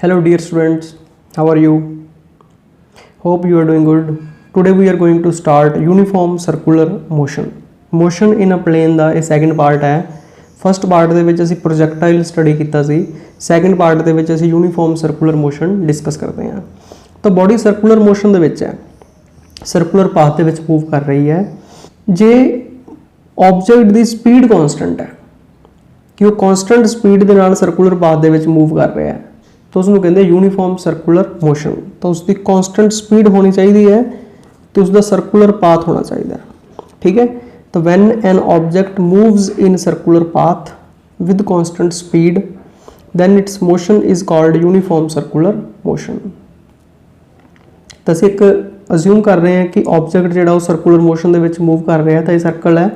Hello dear students, how are you? Hope you are doing good. Today we are going to start uniform circular motion. Motion in a plane ਦਾ ਇਹ second part ਹੈ। First part ਦੇ ਵਿੱਚ ਅਸੀਂ ਪ੍ਰੋਜੈਕਟਾਈਲ study ਕੀਤਾ ਸੀ। Second part ਦੇ ਵਿੱਚ ਅਸੀਂ uniform circular motion discuss ਕਰਦੇ ਹਾਂ। ਤਾਂ ਬੋਡੀ ਸਰਕੂਲਰ ਮੋਸ਼ਨ ਦੇ ਵਿੱਚ ਹੈ, ਸਰਕੂਲਰ ਪਾਥ ਦੇ ਵਿੱਚ ਮੂਵ ਕਰ ਰਹੀ ਹੈ। ਜੇ ਆਬਜੈਕਟ ਦੀ ਸਪੀਡ ਕਾਂਸਟੈਂਟ ਹੈ ਕਿ ਉਹ ਕਾਂਸਟੈਂਟ ਸਪੀਡ ਦੇ ਨਾਲ ਸਰਕੂਲਰ ਪਾਥ ਦੇ ਵਿੱਚ ਮੂਵ ਕਰ ਰਿਹਾ ਹੈ तो उसको कहते हैं यूनीफॉर्म सर्कुलर मोशन। तो उसकी कांस्टेंट स्पीड होनी चाहिए है तो उसका सर्कुलर पाथ होना चाहिए, ठीक है। तो when an object moves in circular path with constant speed then its motion is called uniform circular motion। तो ਅਸੀਂ एक अज्यूम कर रहे हैं कि ऑब्जेक्ट ਜਿਹੜਾ ਉਹ सर्कुलर motion ਦੇ ਵਿੱਚ मूव कर रहा है। तो ये सर्कल है,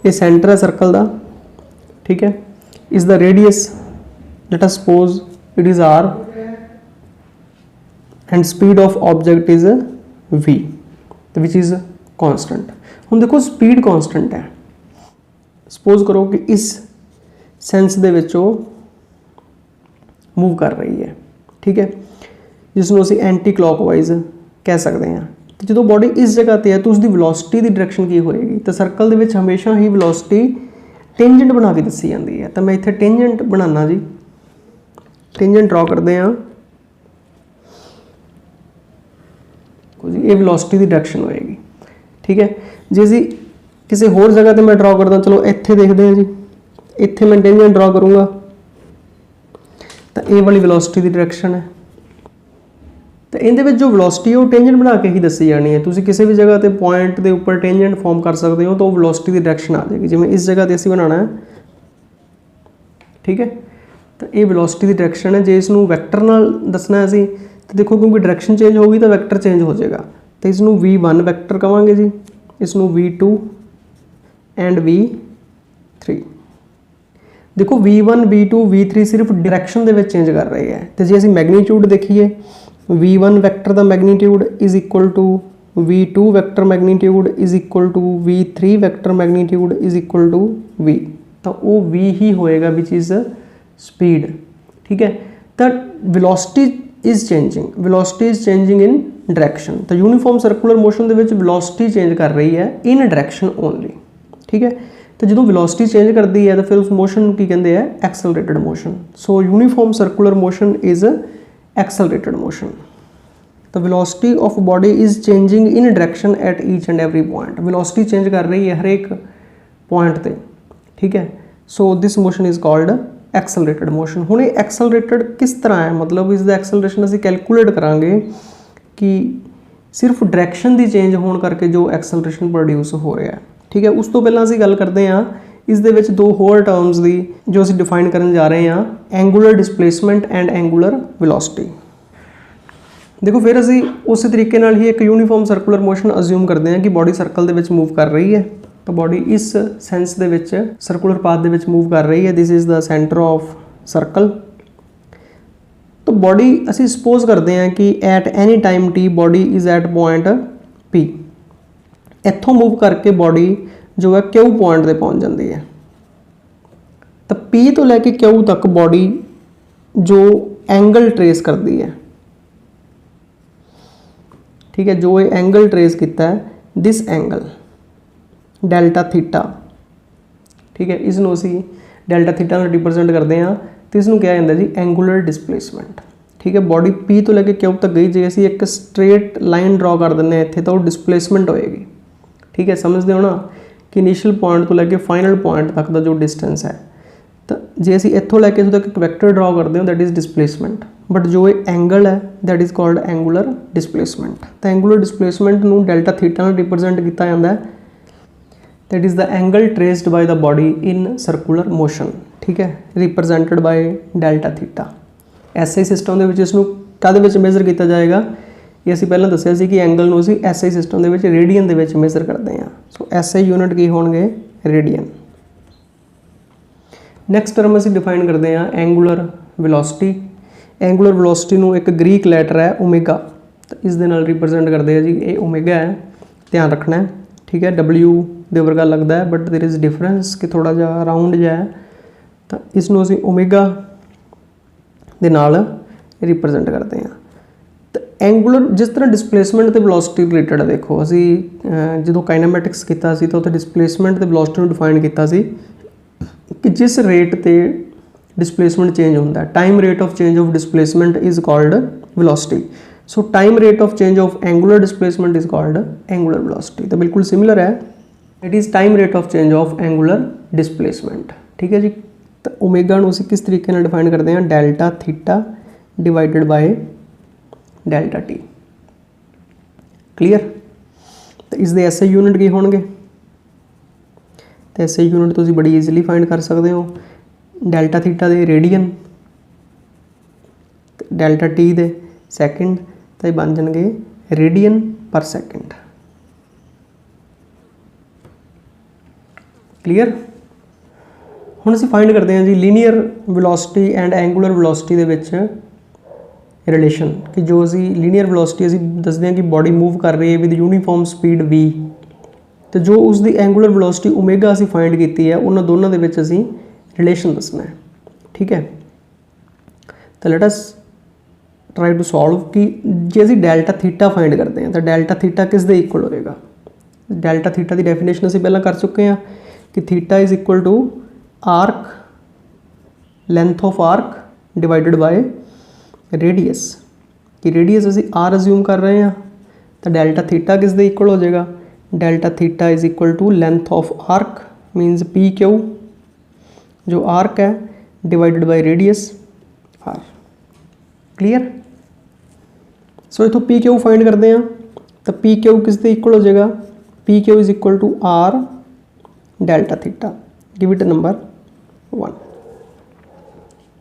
ये सेंटर है सर्कल ਦਾ, ठीक है। is the radius, let us suppose it is r and speed of object is v which is constant। ਹੁਣ देखो स्पीड constant है, suppose करो कि इस सेंस ਦੇ ਵਿੱਚ ਉਹ मूव कर रही है, ठीक है, जिसनों ਅਸੀਂ एंटी क्लॉकवाइज कह सकते हैं। तो जो बॉडी इस जगह ਤੇ है तो उसकी वेलोसिटी की डायरेक्शन की होएगी। तो सर्कल ਦੇ ਵਿੱਚ हमेशा ही वेलोसिटी टेंजेंट बना के दसी जाती है। तो मैं इत्थे टेंजेंट बनाना जी, टेंजेंट ड्रॉ करते हैं जी, ये वेलोसिटी की डायरेक्शन होएगी, ठीक है। जे जी किसी होर जगह पर मैं ड्रॉ करदा, चलो इत्थे देखते हैं जी, इत्थे मैं टेंजेंट ड्रॉ करूँगा तो ये वाली वेलोसिटी की डायरेक्शन है। तो इहदे विच जो वेलोसिटी है वो टेंजेंट बना के ही दसी जानी है। तुसीं किसी भी जगह पर पॉइंट के उपर टेंजेंट फॉर्म कर सकते हो तो वेलोसिटी की डायरेक्शन आ जाएगी। जिवें इस जगह पर असीं बनाना है, ठीक है। तो ये वेलोसिटी की डायरेक्शन है। जे इसनूं वैक्टर नाल दसना है असीं तो देखो क्योंकि डायरेक्शन चेंज होगी तो वैक्टर चेंज हो जाएगा। तो इसनूं V1 vector कहांगे ji, इसनूं V2 and V3। देखो V1 V2 V3 सिर्फ डायरेक्शन दे विच चेंज कर रहे हैं। तो जे असीं मैगनीट्यूड देखिए, V1 वैक्टर का magnitude is equal to V2 vector magnitude is equal to V3 vector magnitude is equal to V। तो वो V ही होएगा विच इज़ स्पीड, ठीक है। तो velocity is changing, velocity is changing in direction. तो uniform circular motion दे विच velocity change कर रही है इन डायरेक्शन ओनली, ठीक है। तो जो वेलोसिटी चेंज करती है तो फिर उस मोशन की कहते हैं accelerated motion. So uniform circular motion is accelerated motion. तो velocity of body is changing in direction at each and every point. Velocity change कर रही है हर एक पॉइंट पर, ठीक है। So this motion is called accelerated motion. हुण एक्सेलरेटेड किस तरह है, मतलब इसका एक्सेलरेशन असीं कैलकुलेट करांगे कि सिर्फ डायरेक्शन की चेंज होने करके जो एक्सेलरेशन प्रोड्यूस हो रहा है, ठीक है। उस तो पहला असीं गल करते हैं इस दे विच दो होर टर्म्स की जो असीं डिफाइन करन जा रहे हैं, एंगूलर डिसप्लेसमेंट एंड एंगूलर वेलोसिटी। देखो फिर असीं उस तरीके नाल ही एक यूनीफॉर्म सर्कुलर मोशन अज्यूम करते हैं कि बॉडी सर्कल दे विच मूव कर रही है। तो बॉडी इस सेंस दे विच सर्कुलर पाथ दे विच मूव कर रही है। This is the centre of circle. तो बॉडी असी सपोज करते हैं कि at any time T body is at point P. इत्थों मूव करके बॉडी जो है क्यू पॉइंट पर पहुँच जाती है। तो पी तो लैके क्यू तक बॉडी जो एंगल ट्रेस करती है, ठीक है, जो ये एंगल ट्रेस किया है, दिस एंगल डेल्टा थीटा, ठीक है, इसनों असी डेल्टा थीटा में रिप्रजेंट करते हैं। तो इसनों क्या जाता जी एंगूलर डिसप्लेसमेंट, ठीक है। बॉडी पी तो लैके क्यू तक गई, जो असी एक स्ट्रेट लाइन ड्रॉ कर दें इत्थे तो डिसप्लेसमेंट होएगी, ठीक है। समझते हो ना कि इनिशियल पॉइंट तो लैके फाइनल पॉइंट तक का जो डिस्टेंस है। तो जे असी इत्थों लैके इत्थों तक एक वैक्टर ड्रॉ करते हो दैट इज़ डिसप्लेसमेंट, बट जो ये एंगल है दैट इज़ कॉल्ड एंगूलर डिसप्लेसमेंट। तो एंगूलर डिसप्लेसमेंट नूं डेल्टा थीटा में रिप्रजेंट किया जाता है। That is the angle traced by the body in circular motion, ठीक है, represented by delta theta. SI system के इसनूं काहदे विच मेजर किया जाएगा, ये असीं पहलां दस्सिया सी कि एंगल नूं असीं SI सिस्टम के विच रेडियन दे विच मेजर करते हैं। सो SI यूनिट की होणगे रेडियन। नैक्सट टर्म असीं डिफाइन करते हैं एंगूलर वेलोसिटी। एंगूलर वेलोसिटी नूं एक ग्रीक लैटर है ओमेगा, तो इस दे नाल रिप्रजेंट करते हैं जी, ये ओमेगा है, ध्यान रखना है, ठीक है। W दे वर्गा लगता है बट देयर इज़ डिफरेंस कि थोड़ा जिहा राउंड जिहा है। तो इसनूं असीं ओमेगा दे नाल रिप्रजेंट करते हैं। तो एंगूलर जिस तरह डिसप्लेसमेंट तो वेलोसिटी रिलेटेड है, देखो असी जो काइनेमैटिक्स किया तो उत्थे डिसप्लेसमेंट तो वेलोसिटी को डिफाइन किया कि जिस रेट ते डिसप्लेसमेंट चेंज होता है, time rate of change of displacement is called velocity. So time rate of change of angular displacement is called angular velocity. तो बिल्कुल सिमिलर है, it is time rate of change of angular displacement. ठीक है जी। तो omega नूं असीं किस तरीके नाल डिफाइन करते हैं, delta theta divided by delta T. Clear. तो इसके एसआई यूनिट की होणगे, तो एसआई यूनिट तुसीं बड़ी ईजीली फाइंड कर सकते हो। डेल्टा थीटा दे रेडियन, डेल्टा टी दे सैकेंड, तो बन जाएंगे रेडियन पर सैकेंड। क्लीयर। हुण असीं फाइंड करते हैं जी linear velocity and angular velocity दे विच रिलेशन, कि जो असी लीनियर वेलोसिटी असी दसदे हैं कि बॉडी मूव कर रही है विद यूनीफॉर्म स्पीड v, तो जो उसकी एंगुलर वेलोसिटी ओमेगा असी फाइंड की है, उन्होंने दोनों के विच असी रिलेशन दसना है। ठीक है। तो let us try to solve कि जे असी डेल्टा थीटा फाइंड करते हैं तो डेल्टा थीटा किस दे इक्वल होएगा। डेल्टा थीटा की डेफिनेशन असी पहला कर चुके हैं कि theta is equal to arc, length of arc divided by radius, कि रेडियस असी आर अज्यूम कर रहे हैं, तो डेल्टा थीटा किस दे इक्वल हो जाएगा, delta theta is equal to length of arc minus P Q, जो आर्क है divided by radius R. Clear. So इतों पी क्यू फाइंड करते हैं, तो पी क्यू किस दे इक्वल हो जाएगा, P Q is equal to R delta theta, give it number 1।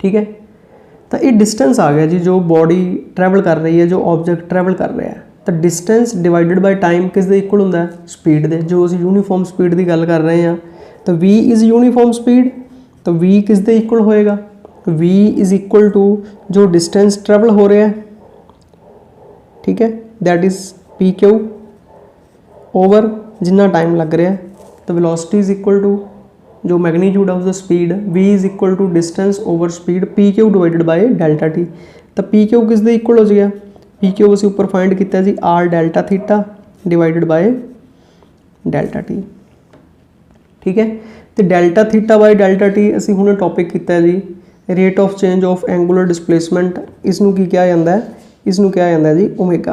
ठीक है। तो ये डिस्टेंस आ गया जी, जो बॉडी ट्रैवल कर रही है, जो ऑब्जेक्ट ट्रैवल कर रहा है, तो डिस्टेंस डिवाइडेड बाय टाइम किस दे इक्वल होंदा है, स्पीड दे। जो असीं यूनीफॉर्म स्पीड की गल कर रहे हैं, तो v इज़ यूनीफॉर्म स्पीड, तो v किस दे इक्वल होएगा, v इज़ इक्वल टू जो डिस्टेंस ट्रैवल हो रहा है, ठीक है, that is P Q over जितना टाइम लग रहा है, तो वेलोसिटी इज़ इक्वल टू जो magnitude of the speed, v is equal to distance over speed P Q divided by delta T. तो पी क्यू किस दे इक्वल हो गया, पी क्यू असीं उपर फाइंड किया जी R delta theta divided by delta T. ठीक है। तो delta theta by delta T असीं हुणे टॉपिक किया जी rate of change of angular displacement, इसनूं की कहा जाता है, इसनूं कहा जाता है जी ओमेगा।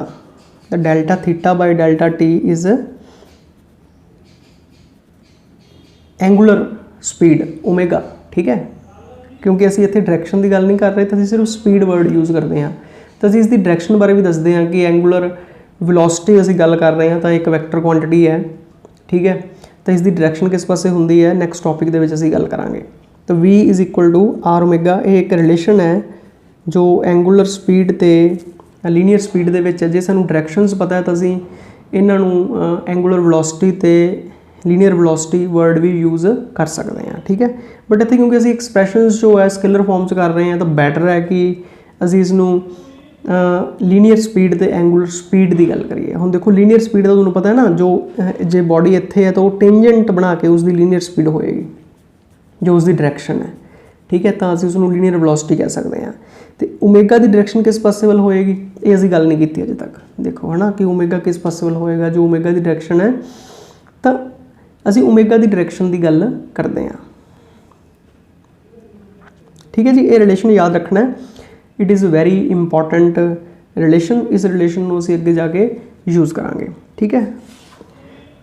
तो delta theta by delta T is angular speed omega. ठीक है। क्योंकि असीं इत्थे डायरैक्शन की गल नहीं कर रहे, तो असीं सिर्फ स्पीड वर्ड यूज़ करते हैं। तो असीं इसकी डायरैक्शन बारे भी दसते हैं कि एंगुलर वेलोसिटी असीं गल कर रहे हैं तो एक वैक्टर क्वांटिटी है। ठीक है। तो इसकी डायरैक्शन किस पासे हुंदी है, नैक्सट टॉपिक दे विच असीं गल करांगे। तो v is equal to R omega, ये एक रिलेशन है जो एंगुलर स्पीड ते लीनियर स्पीड दे विच है। जे सानूं डायरैक्शनस पता है तो असीं इन्हां नूं एंगुलर वेलोसिटी ते लीनियर वेलोसिटी वर्ड भी यूज़ कर सकते हैं। ठीक है। बट इत्थे क्योंकि असीं एक्सप्रैशनस जो है स्केलर फॉर्म च कर रहे हैं, तो बैटर है कि असीं इसनूं लीनियर स्पीड ते एंगुलर स्पीड की गल करिए। हुण देखो लीनियर स्पीड का तुहानूं पता है ना, जो जे बॉडी इत्थे है तो वो टेंजेंट बना के उसकी लीनियर स्पीड होएगी जो उसकी डायरैक्शन है। ठीक है। तो असीं उसनूं लीनियर वेलोसिटी कह सकते हैं। तो ओमेगा की डायरैक्शन किस पासे वाल होएगी, ये असीं गल नहीं की अजे तक। देखो है ना कि ओमेगा किस पासे वाल होएगा, जो ओमेगा की डायरैक्शन है, तो असीं ओमेगा की डायरैक्शन की गल करते हैं। ठीक है जी। ये रिलेशन याद रखना है, it is very important relation. इस रिलेशन को असीं अगे जाके यूज़ करांगे। ठीक है।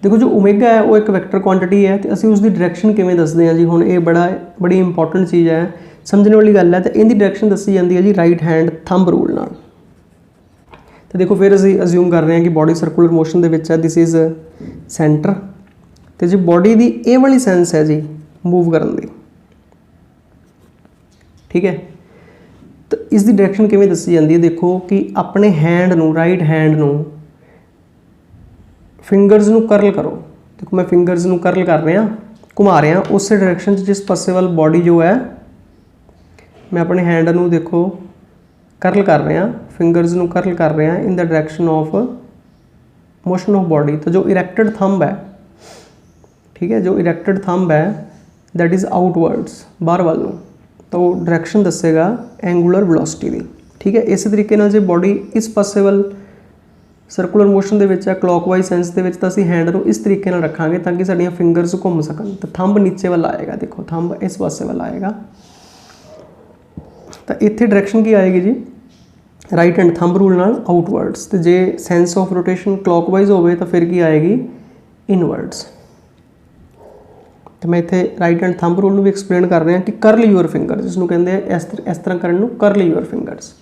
देखो जो ओमेगा है वो एक वैक्टर क्वांटिटी है, तो असीं उसकी डायरैक्शन किवें दसदे हैं जी। हुण ये बड़ी इंपॉर्टेंट चीज़ है, समझने वाली गल है। तो इहदी डायरैक्शन दसी जाती है जी राइट हैंड थंब रूल नाल। तो देखो फिर असीं अज्यूम कर रहे हैं कि बॉडी सर्कुलर मोशन दे विच है, दिस इज़ सेंटर, तो जी बॉडी की ये वाली सेंस है जी मूव करन दी। ठीक है। तो इसकी डायरैक्शन किवें दसी जाती है, देखो कि अपने हैंड नूं, राइट हैंड नूं, फिंगरस नूं करल करो। देखो मैं फिंगरस नूं करल कर रहा, घुमा रहा, उस डायरैक्शन जिस पासे वाल बॉडी जो है, मैं अपने हैंड नूं देखो करल कर रहा, फिंगरस नूं करल कर रहा in the direction of motion of body. तो जो इरैक्टेड थंब है, ठीक है, जो इरैक्टेड थंब है दैट इज़ आउटवर्ड्स, बाहर वाल नूं, तो डायरैक्शन दसेगा एंगुलर वेलोसिटी की। ठीक है। इस तरीके नाल जे बॉडी इस पासे वाल सर्कुलर मोशन दे विच है क्लॉकवाइज सेंस दे विच तां असीं हैंड नूं इस तरीके नाल रखांगे तां कि साडीआं फिंगर्स घुम सकन। तो थंब नीचे वाल आएगा, देखो थंब इस पासे वाल आएगा। तो इत्थे डायरैक्शन की आएगी जी राइट हैंड थंब रूल नाल आउटवर्ड्स। तो जे सेंस ऑफ रोटेशन क्लॉकवाइज होवे तो फिर की आएगी इनवर्ड्स। तो मैं इत्थे राइट हैंड थंब रूल नूं भी एक्सप्लेन कर रहा कि करल यूअर फिंगर्स, जिसनूं कहंदे आ इस तरह करन नूं करल your fingers.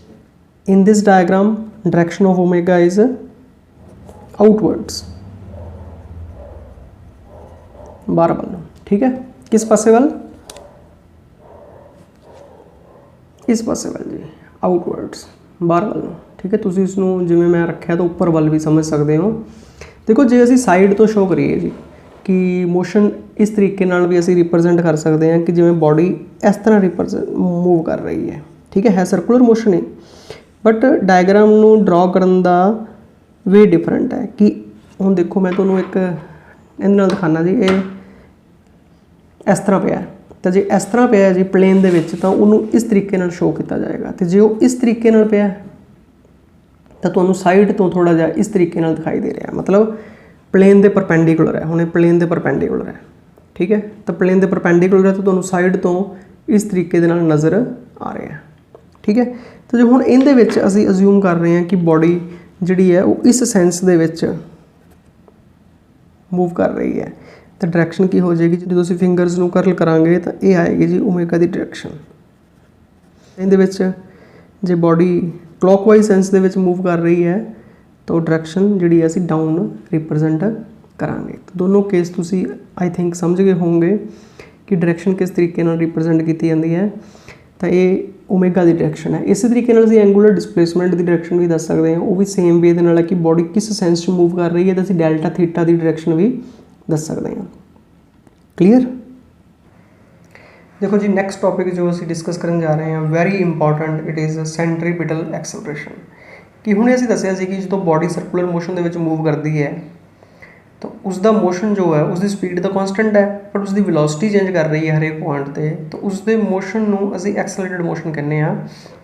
In this diagram direction of omega is outwards, बाहर वाल। ठीक है, किस पासे वाल? इस पासे वाल जी, आउटवर्ड्स, बाहर वाल। ठीक है, तुसीं इसनूं जिवें मैं रखिया तो उपर वाल भी समझ सकते हो। देखो जे असीं साइड तो शो करिए जी कि मोशन इस तरीके नाल भी असीं रिप्रजेंट कर सकते हैं कि जिवें बॉडी इस तरह रिप्रजेंट मूव कर रही है। ठीक है सर्कुलर मोशन है, बट डायग्राम नूं ड्रॉ करन दा वे डिफरेंट है। कि हुण देखो मैं तुहानूं एक इहदे नाल दिखाना जी, ये इस तरह पिया, तो जे इस तरह पिया जी प्लेन दे विच तां उहनूं इस तरीके नाल शो किया जाएगा। तो जे वो इस तरीके नाल पिया तो तुहानूं साइड तो थोड़ा जिहा इस तरीके नाल दिखाई दे रहा, मतलब प्लेन दे परपेंडिकुलर है। हुणे प्लेन दे परपेंडिकुलर है, ठीक है, तो प्लेन दे परपेंडिकुलर है तो तुहानूं साइड तो इस तरीके दे नाल नज़र आ रहा है। ठीक है, तो जो हुण इहदे विच असीं अज्यूम कर रहे हैं कि बॉडी जिहड़ी है वो इस सेंस दे विच मूव कर रही है, तो डायरैक्शन की हो जाएगी जो असीं फिंगर्स नूं करल करांगे तो ये आएगी जी ओमेगा दी डायरैक्शन। इहदे विच जे बॉडी क्लॉकवाइज सेंस दे विच मूव कर रही है तो डायरैक्शन जिहड़ी असीं डाउन रिप्रजेंट करांगे। तो दोनों केस तुसीं आई थिंक समझ गए होंगे कि डायरैक्शन किस तरीके नाल रिप्रजेंट की जाती है। तो ये ओमेगा की डायरैक्शन है। इस तरीके नाल असीं एंगूलर डिसप्लेसमेंट की डायरैक्शन भी दस सकते हैं, वो भी सेम वे दे नाल है कि बॉडी किस सेंस मूव कर रही है तो असीं डेल्टा थीटा की डायरैक्शन भी दस सकते हैं। क्लीयर? देखो जी नेक्स्ट टॉपिक जो असीं डिस्कस करन जा रहे हैं very important, it is centripetal acceleration. कि हुणे असीं दस्सिया सी कि जो बॉडी सर्कुलर मोशन दे विच मूव करती है तो उसका मोशन जो है उसकी स्पीड तो कॉन्सटेंट है, बट उसकी वेलोसिटी चेंज कर रही है हरेक पॉइंट पर, तो उसके मोशन नूं असीं एक्सेलरेटेड मोशन कहने आ।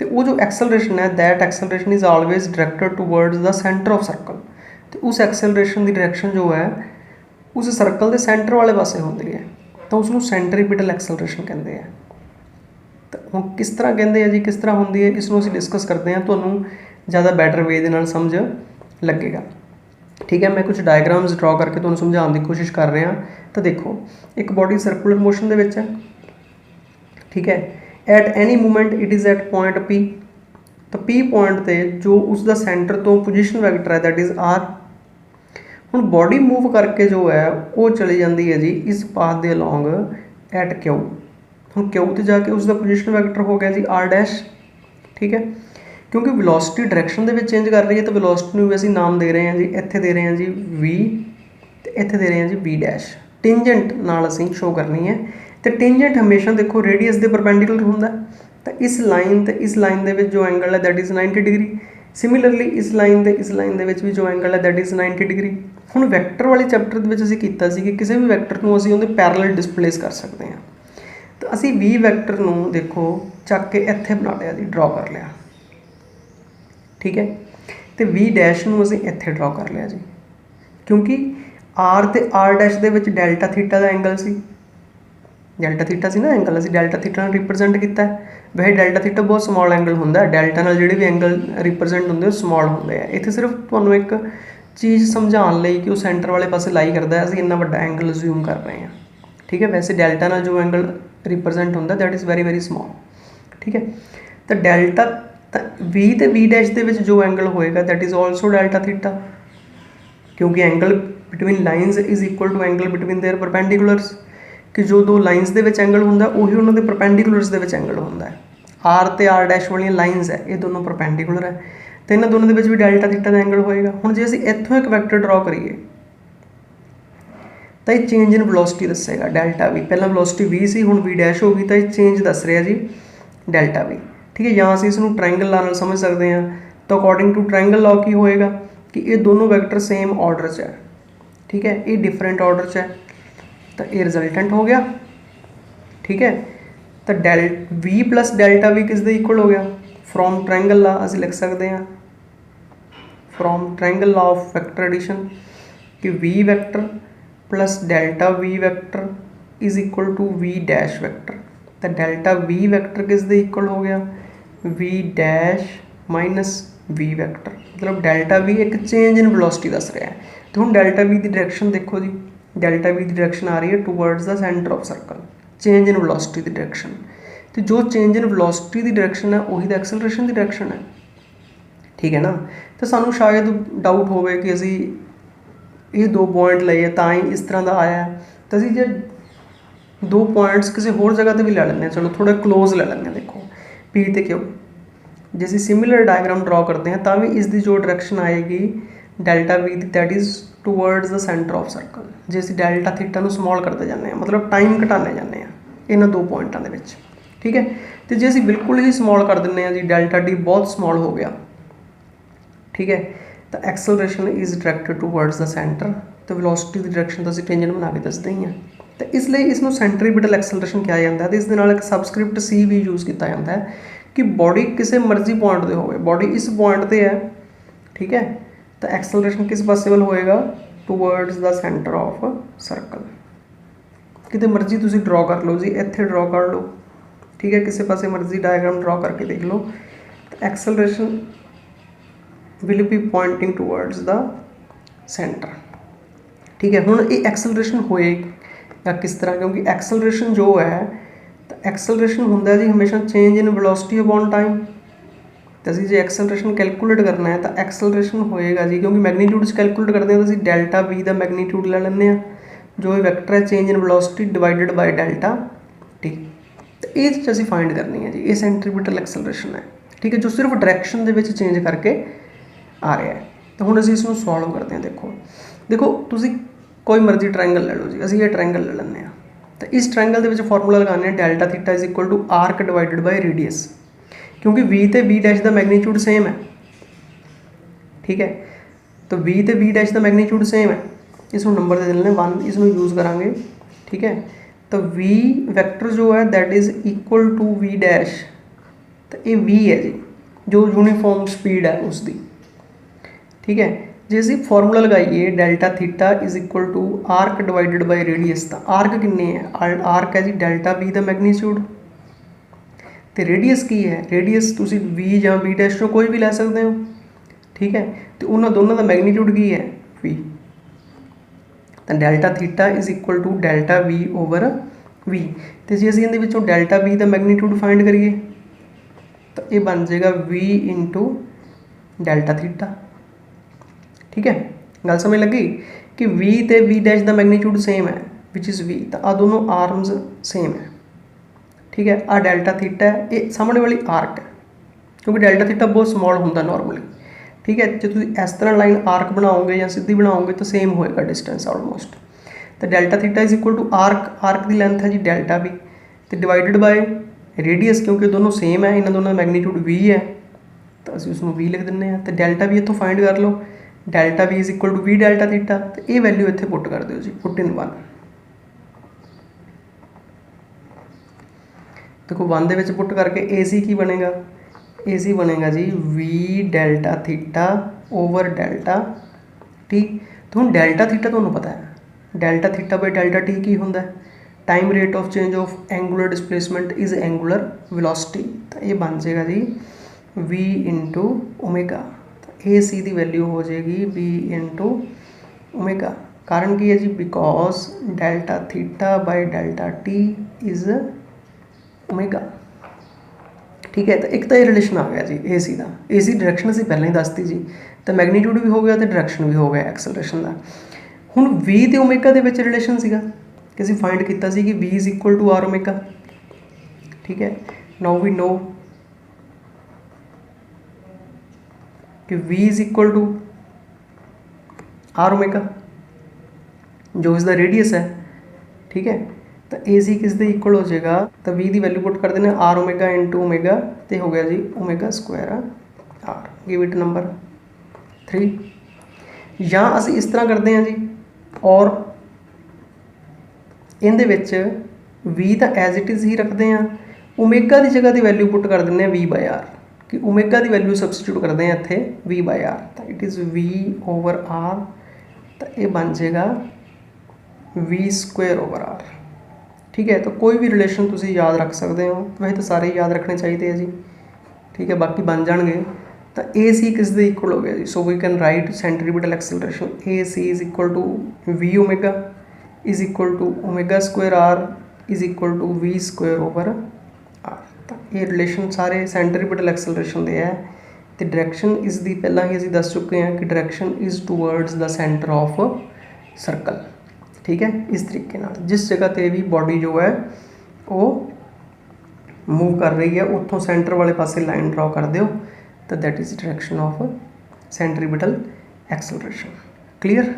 तो वो जो एक्सेलरेशन है that acceleration is always directed towards the centre of circle. तो उस एक्सेलरेशन की डायरैक्शन जो है उस सर्कल के सेंटर वाले पासे होती है, तो उसनूं सेंट्रीपिटल एक्सेलरेशन कहते हैं। तो हुण किस तरह कहते हैं जी, किस तरह होंदी है, इसनूं असीं डिस्कस करते हैं, तुहानूं ज़्यादा बैटर वे दे नाल समझ लगेगा। ठीक है, मैं कुछ डायग्राम्स ड्रॉ करके तुहानूं समझाउण की कोशिश कर रहा। तो देखो एक बॉडी सर्कुलर मोशन दे विच है, ठीक है, at any movement it is at point P. तो पी पॉइंट ते जो उसका सेंटर तो पोजीशन वैक्टर है दैट इज़ आर। हुण बॉडी मूव करके जो है वो चली जाती है जी इस पाथ दे अलॉन्ग एट क्यू। हुण क्यू ते जाके उसका पोजीशन वैक्टर हो गया जी आर डैश। ठीक है, क्योंकि velocity direction they which change कर रही है तो वेलोसिटी नूं भी असीं नाम दे रहे हैं जी, इत्थे दे रहे हैं जी वी, ते इत्थे दे रहे हैं जी वी डैश। टेंजेंट नाल असीं शो करनी है, तो टेंजेंट हमेशा देखो रेडियस दे परपेंडिकुलर हुंदा। तो इस लाइन ते इस लाइन दे विच जो एंगल है दैट इज़ 90 डिग्री। सिमिलरली इस लाइन दे विच भी जो एंगल है दैट इज़ 90 डिग्री। हुण वैक्टर वाले चैप्टर दे विच असीं कीता सी कि किसी भी वैक्टर नूं असीं उहदे पैरेलल डिसप्लेस कर सकते हैं। तो असीं वी वैक्टर नूं देखो चक के इत्थे बना लिया जी, ड्रॉ कर लिया। ठीक है, तो वी डैश नूं असीं इत्थे ड्रॉ कर लिया जी, क्योंकि आर ते आर डैश दे विच डेल्टा थीटा का एंगल सी, डेल्टा थीटा सी ना एंगल, असीं डेल्टा थीटा नाल रिप्रजेंट किया। वैसे डेल्टा थीटा बहुत समॉल एंगल हुंदा, डेल्टा नाल जिहड़े भी एंगल रिप्रजेंट हुंदे समॉल हुंदे आ। इत्थे सिर्फ तुहानूं एक चीज़ समझाउण लई कि वो सेंटर वाले पासे लाई करदा है, असीं इन्ना वड्डा एंगल अज्यूम कर रहे हैं। ठीक है, वैसे डेल्टा नाल जो एंगल रिप्रजेंट हुंदा that is very very small. ठीक है, तो डेल्टा वी ते वी डैश दे विच जो एंगल होएगा that is also delta theta, क्योंकि angle between lines is equal to angle between their perpendiculars. कि जो दो लाइनस दे विच एंगल हुंदा उही उन्हां दे परपेंडिकुलर्स दे विच एंगल हुंदा है। आर ते आर डैश वालियां लाइनस है ये दोनों परपेंडिकुलर है, तो इन्हां दोनों दे विच भी डेल्टा थीटा का एंगल होएगा। हुण जे असीं इत्थों एक वैक्टर ड्रॉ करिए तो ये चेंज इन वेलोसिटी दसेगा डेल्टा वी। पहला वेलोसिटी वी सी, हुण वी डैश होगी तो ये चेंज दस रहा जी डेल्टा वी। ठीक है, या असीं इसनूं ट्रायंगल लॉ नाल समझ सकते हैं। तो अकॉर्डिंग टू ट्रायंगल लॉ की होएगा कि ये दोनों वैक्टर सेम ऑर्डर च है। ठीक है, ये डिफरेंट ऑर्डर च है, तो ये रिजल्टेंट हो गया। ठीक है, तो वी प्लस डेल्टा वी किस दे इक्वल हो गया फ्रॉम ट्रायंगल ला असीं लिख सकते हैं from triangle law of vector addition कि V vector plus delta V vector is equal to V dash vector. तो डेल्टा वी वैक्टर किस दे इक्वल हो गया, V dash minus V vector, मतलब डेल्टा वी एक चेंज इन वेलोसिटी दस रहा है। तो हम डेल्टा वी की डायरेक्शन देखो जी, डेल्टा वी की डायरेक्शन आ रही है towards the centre of circle, change in velocity की डायरेक्शन। तो जो चेंज इन वेलोसिटी की डायरेक्शन है वही तो एक्सेलरेशन की डायरेक्शन है, ठीक है ना। तो सानू शायद डाउट होवे कि असी ये दो पॉइंट लिए तो ही इस तरह का आया है, तो असी जो दो पॉइंट्स किसी होर जगह पर भी ले लें, चलो थोड़ा क्लोज ले लें, देखो पी तो क्यों जे असी सिमिलर डायग्राम ड्रॉ करते हैं तो भी इसकी जो डायरेक्शन आएगी delta V that is towards the centre of circle. जे असी डेल्टा थीटा को स्मॉल करते जाते हैं, मतलब टाइम घटाने जाते हैं इन्होंने दो पॉइंटों के विच, ठीक है। तो जे असी बिल्कुल ही स्मॉल कर दें जी, डेल्टा डी बहुत स्मॉल हो गया, ठीक है, तो acceleration is directed towards the centre. तो वेलोसिटी की डायरेक्शन तो असी टेंजेंट बना के दसते ही हैं। तो इसलिए इसमें सेंट्रीपिटल एक्सेलरेशन किया जाता है। तो इस दे नाल एक सबस्क्रिप्ट सी भी यूज़ किया जाता है कि बॉडी किसी मर्जी पॉइंट पर हो, बॉडी इस पॉइंट पर है, ठीक है, तो एक्सेलरेशन किस पासेबल होएगा, towards the centre of circle. कितने मर्जी तुसी ड्रॉ कर लो जी, इत्थे ड्रॉ कर लो, ठीक है, किसी पासे मर्जी डायग्राम ड्रॉ करके देख लो। तो acceleration will be pointing towards the centre, ठीक है। हुण ये एक्सेलरेशन होएगा किस तरह, क्योंकि एक्सेलरेशन जो है, तो एक्सेलरेशन हुंदा जी हमेशा change in velocity upon time. तो असीं जे एक्सेलरेशन कैलकुलेट करना है तो एक्सेलरेशन होएगा जी, क्योंकि मैगनीट्यूड कैलकुलेट करते हैं तो असीं डेल्टा वी का मैगनीट्यूड ले लेंगे हैं, जो वैक्टर है change in velocity divided by delta T. तो ये चीज़ असीं फाइंड करनी है जी, ये सेंट्रीपिटल एक्सेलरेशन है, ठीक है, जो सिर्फ डायरेक्शन दे विच चेंज करके आ रहा है। तो हुण असीं इसनूं सॉल्व करते हैं। देखो तुसीं कोई मर्जी ट्रायंगल ले लो जी, असीं ये ट्रायंगल ले लेंगे हैं। तो इस ट्रायंगल के फॉर्मूला लगाने delta theta is equal to arc divided by radius, क्योंकि वी तो वी डैश का मैगनीट्यूड सेम है, ठीक है। तो वी तो वी डैश का मैगनीट्यूड सेम है, इसमें नंबर दे देने 1, इसमें यूज़ करांगे, ठीक है। तो वी वैक्टर जो है that is equal to V dash, तो ये वी है जी जो यूनीफॉर्म स्पीड है उसकी, ठीक है। जे असीं फॉर्मूला लगाइए delta theta is equal to arc divided by radius, तो आर्क किन्ने है, आर्क है जी डेल्टा वी का मैगनीट्यूड, तो रेडियस की है, रेडियस तुसी वी या वी डैश चों कोई भी लै सकते हो, ठीक है। तो उन्होंने दोनों का मैगनीट्यूड की है वी, तो delta theta is equal to delta V over V. तो जे असीं इहदे विचों डेल्टा वी का मैगनीट्यूड फाइंड करिए तो ये बन जाएगा वी इंटू डेल्टा थीटा, ठीक है। गल समझ लगी कि वी ते वी डैश का मैगनीट्यूड सेम है विच इज़ वी, तो आ दोनों आर्म्स सेम है, ठीक है। आ डेल्टा थीटा है, ये सामने वाली आर्क है, क्योंकि डेल्टा थीटा बहुत स्मॉल होंगे नॉर्मली, ठीक है। जो तुम इस तरह लाइन आर्क बनाओगे या सीधी बनाओगे तो सेम होएगा डिस्टेंस ऑलमोस्ट। तो delta theta is equal to arc, arc की लेंथ है जी डेल्टा वी, तो डिवाइडेड बाय रेडियस, क्योंकि दोनों सेम है, इन्होंने दोनों मैगनीट्यूड वी है, तो असीं उसमें वी लिख दिंदे हैं। तो डेल्टा वी इत्थों फाइंड कर लो, delta V is equal to V delta theta, तो ये वैल्यू इत्थे पुट कर दो जी, पुट इन 1। देखो 1 दे विच पुट करके ए सी की बनेगा, ए सी बनेगा जी V delta theta over delta T. तो हम डेल्टा थीटा तुहानूं पता है, delta theta by delta T की होंदा है, time rate of change of angular displacement is angular velocity. तो ये बन जाएगा जी वी इंटू ओमेगा, तो ए सी की वैल्यू हो जाएगी वी इंटू ओमेगा। कारण की है जी, because delta theta by delta T is omega, ठीक है। तो एक तो ये रिलेशन आ गया जी ए सी का, ए सी डायरेक्शन असीं पहले ही दसती जी, तो मैगनीट्यूड भी हो गया तो डायरेक्शन भी हो गया एक्सेलरेशन का। हुण वी ते ओमेगा दे विच रिलेशन सीगा कि असीं फाइंड कीता सी कि V is equal to R omega, ठीक है। नाउ वी नो कि V is equal to R omega जो इसका रेडियस है, ठीक है। तो ए सी किस दे इक्वल हो जाएगा, तो वी की वैल्यू पुट कर देने आर ओमेगा इंटू ओमेगा, तो हो गया जी omega square R, give it number 3। या असी इस तरह करते हैं जी, और इहदे विच वी तो एज इट इज़ ही रखते हैं, ओमेगा की जगह की वैल्यू पुट कर दें वी बाय आर, कि ओमेगा की वैल्यू सबसटीट्यूट करते हैं इत्थे V/R, तो इट इज़ V/R, तो ये बन जाएगा V²/R। ठीक है, तो कोई भी रिलेशन तुम याद रख सकते हो, वैसे तो सारे याद रखने चाहिए हैं जी। ठीक है, बाकी बन जाएंगे। तो ए सी किस दे इक्वल हो गया जी, so we can write centripetal acceleration A C is equal to V omega is equal to ω²R is equal to V²/R। तो ये रिलेशन सारे सेंट्रीपिटल एक्सेलरेशन दे है। तो डायरैक्शन इस दी पहला ही असीं दस चुके हैं कि direction is towards the centre of circle. ठीक है, इस तरीके नाल जिस जगह पर भी बॉडी जो है वो मूव कर रही है उत्थों सेंटर वाले पासे लाइन ड्रॉ कर दो, तो that is direction of centripetal acceleration. Clear.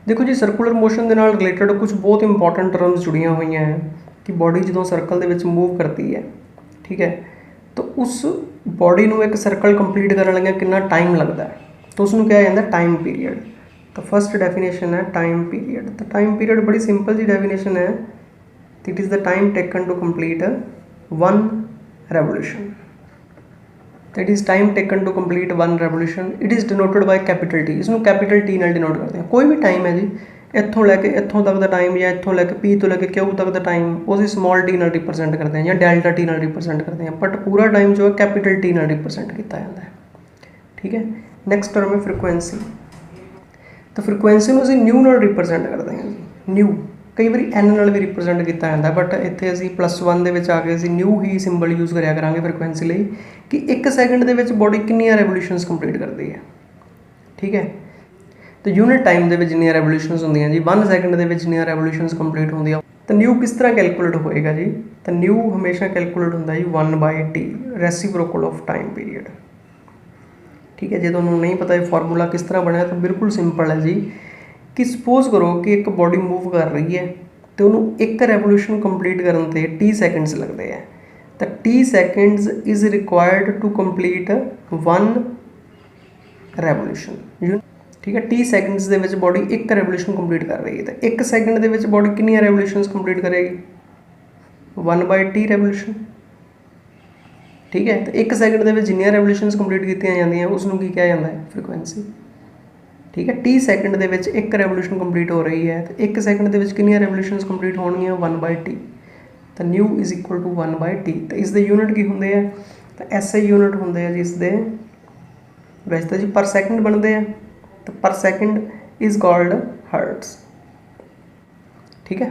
देखो जी, सर्कुलर मोशन के नाल रिलेटेड कुछ बहुत इंपॉर्टेंट टर्म्स जुड़िया हुई हैं कि बॉडी जो सर्कल के मूव करती है, ठीक है, तो उस बॉडी में एक सर्कल कंप्लीट करने लगे कितना टाइम लगता है, तो उसमें क्या जाता है टाइम पीरियड। तो फर्स्ट डेफिनेशन है टाइम पीरियड। तो टाइम पीरियड बड़ी सिंपल जी डेफिनेशन है, it is the time taken to complete one revolution. That is time taken to complete one revolution. It is denoted by capital T. इसमें capital T नाल denote करते हैं। कोई भी टाइम है जी, इत्थों लैके इत्थों तक का टाइम या इत्थों लैके पी तो लैके क्यू तक का टाइम उस स्मॉल टी नाल रिप्रजेंट करते हैं या डेल्टा टी नाल रिप्रजेंट करते हैं, बट पूरा टाइम जो है कैपिटल टी नाल रिप्रजेंट किया जाता है। ठीक है, नैक्सट टर्म है फ्रीकुएंसी। तो फ्रीकुएंसी में असीं न्यू नाल रिप्रजेंट करते हैं जी। न्यू कई बार एन नाल भी रिप्रजेंट किया जाता है, बट इत्थे असीं +1 दे विच आके असीं न्यू ही सिंबल यूज़ करिया करांगे फ्रीकुएंसी लई कि 1 सैकेंड दे विच बॉडी कितनियां रेवोल्यूशनस कंप्लीट करती है। ठीक है, तो यूनिट टाइम दे विच जिन्नियां रेवोल्यूशनस होंदियां जी 1 सैकेंड दे विच जिन्नियां रेवोल्यूशनस कंप्लीट होंदियां। तो न्यू किस तरह कैलकुलेट होएगा जी, तो न्यू हमेशा कैलकुलेट होंदा जी 1/t reciprocal of time period. ठीक है, जो तुहानूं नहीं पता ये फार्मूला किस तरह बनया, तो बिल्कुल सिंपल है जी कि सपोज करो कि एक बॉडी मूव कर रही है तो उन्होंने एक रेवोल्यूशन कंप्लीट करने टी सैकेंड्स लगते हैं। तो T seconds is required to complete one revolution. ठीक है, टी सैकेंड्स दे विच बॉडी एक रेवोल्यूशन कंप्लीट कर रही है, तो 1 सैकेंड दे विच बॉडी कितनी रेवोल्यूशनस कंप्लीट करेगी 1/t रेवोल्यूशन। ठीक है, तो 1 सैकेंड दे विच जिन्नियां रेवोल्यूशनस कंप्लीट कीतियां जांदियां उसनूं की कहा जाता है फ्रीकुएंसी। ठीक है, टी सैकेंड दे विच एक रेवोल्यूशन कंप्लीट हो रही है, तो 1 सैकेंड दे विच कितनियां रेवोल्यूशनस कंप्लीट होणगियां 1/t। तो new is equal to 1/t। तो इसके यूनिट की होंगे है, तो SI यूनिट होंगे है जी इसके, वैसे तो जी पर सैकेंड बनते हैं, तो पर सैकेंड इज़ कॉल्ड हर्ट्स। ठीक है,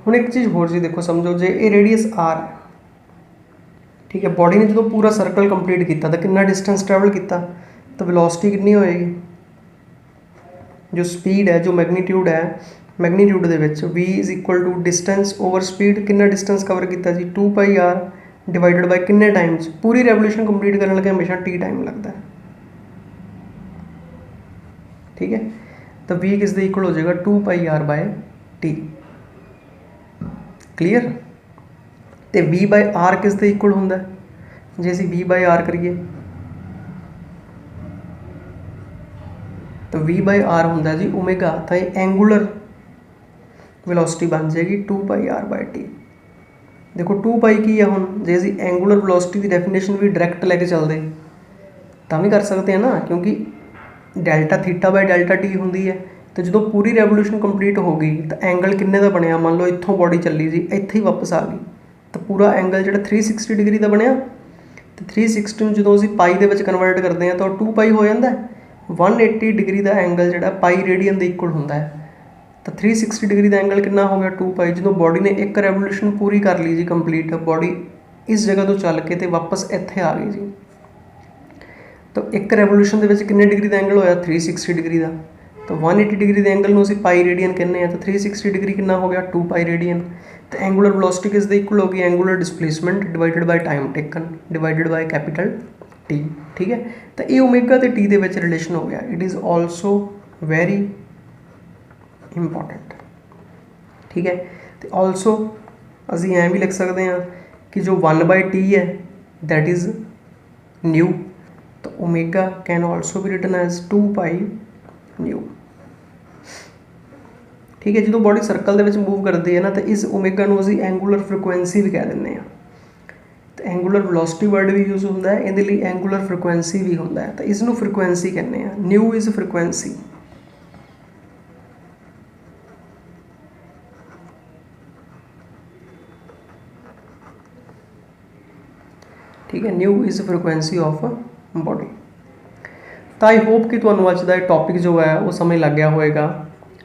हुण एक चीज़ होर जी देखो समझो, जे ये रेडियस R है, ठीक है, बॉडी ने जो पूरा सर्कल कंप्लीट किया तो कितना डिस्टेंस ट्रैवल किया, तो वेलोसिटी कितनी होएगी, जो स्पीड है जो मैगनीट्यूड है, मैगनीट्यूड दे विच v is equal to distance over speed, कितना डिस्टेंस कवर किया जी 2πr डिवाइडेड बाय किन्ने टाइम्स, पूरी रेवोल्यूशन कंप्लीट करने लगे हमेशा t टाइम लगता है। ठीक है, तो v किस दे इक्वल हो जाएगा 2πr/t। क्लीयर। तो v/r किस दे इक्वल होंदा है, जे असीं v/r करिए तो v/r होंदा जी ओमेगा, तो ये एंगूलर वेलोसिटी बन जाएगी 2πr/t। देखो 2π की है हुण, जे असीं एंगूलर वेलोसिटी की डेफिनेशन भी डायरैक्ट लैके चलते तां भी कर सकते हैं ना, क्योंकि Δθ/Δt होंदी है। तो जो पूरी रेवोल्यूशन कंप्लीट हो गई तो एंगल किन्ने का बनया, मान लो इत्थों बॉडी चली जी इत्थे ही वापस आ गई, तो पूरा एंगल जो 360 डिग्री का बनया। तो 360 जो असीं पाई दे विच कन्वर्ट करते हैं तो 2π हो जाता है। 180 डिग्री का एंगल जो पाई रेडियन के इक्वल होंदा है, तो 360 डिग्री का एंगल कितना हो गया 2π। जो बॉडी ने एक रेवोल्यूशन पूरी कर ली जी कंप्लीट, बॉडी इस जगह तो चल के तो वापस इत्थे आ गई जी, तो एक रेवोल्यूशन के कितने डिग्री का एंगल होया 360 डिग्री का। तो 180 डिग्री के एंगल में असीं पाई रेडियन कहने हैं, तो 360 डिग्री कितना हो गया 2π रेडियन। तो एंगुलर वेलोसिटी किस दे इक्वल होगी, angular displacement divided by time taken divided by capital T। ठीक है, तो ये ओमेगा ते T दे विच रिलेशन हो गया। It is also very important. ठीक है, तो ऑल्सो असीं ऐ भी लिख सकते हैं कि जो 1/t है दैट इज़ न्यू, तो ओमेगा कैन ऑल्सो भी रिटन एज 2π न्यू। ठीक है, जो बॉडी सर्कल के मूव करती है ना, तो इस ओमेगा नूं असीं एंगूलर फ्रीकुएंसी भी कह दिंदे हैं। ਤੇ ਐਂਗੂਲਰ ਵੈਲੋਸਿਟੀ ਵਰਡ ਵੀ ਯੂਜ਼ ਹੁੰਦਾ ਹੈ, ਇਹਦੇ ਲਈ ਐਂਗੂਲਰ ਫ੍ਰੀਕੁਐਂਸੀ ਵੀ ਹੁੰਦਾ ਹੈ, ਤਾਂ ਇਸ ਨੂੰ ਫ੍ਰੀਕੁਐਂਸੀ ਕਹਿੰਦੇ ਆ। New is frequency. ठीक है, new is frequency of body. तो आई होप कि तुहानू अज का टॉपिक जो है वो समझ लग गया होएगा।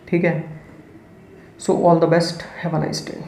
ठीक है, so all the best, have a nice day.